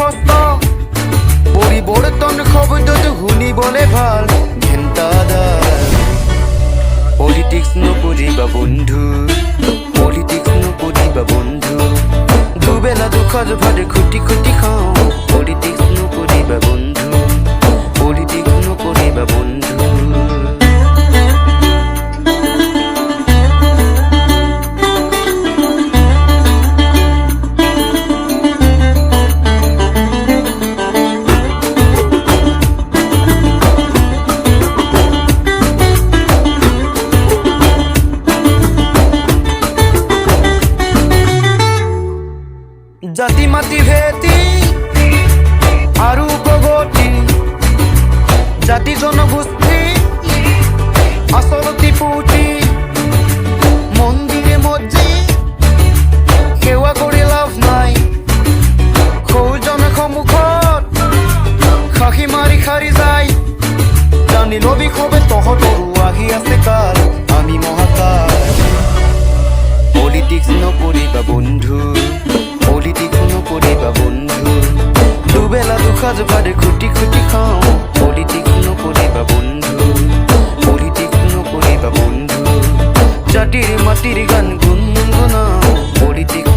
মুখস্থ পৰিৱৰ্তন শব্দটো শুনিবলে ভাল ঘেণ্টাদাৰ পলিটিক্স নকৰিবা বন্ধু পলিটিক্স নকৰিবা বন্ধু দুবেলা দুসাঁজ ভাতে খুটি খুটি খাওঁ পলিটিক্স নকৰিবা বন্ধু পলিটিক্স নকৰিবা বন্ধু জাতি মাতি ভেটি আৰু প্ৰগতি জাতি জনগোষ্ঠী আচলতি পুতি মন্দিৰে মছজিদ সেৱা কৰি লাভ নাই সৌজনে সন্মুখত খাখি মাৰি খাৰি যায় জানি লবি খবে তহঁতৰো আহি আছে কাল আমি মহাকাল পলিটিক্স নকৰিবা বন্ধু পলিটিক্স নকৰিবা বন্ধু দুবেলা দুসাঁজ ভাতে খুটি খুটি খাওঁ পলিটিক্স নকৰিবা বন্ধু পলিটিক্স নকৰিবা বন্ধু জাতিৰ মাটিৰ গান গুণগুণাওঁ পলিটিক্স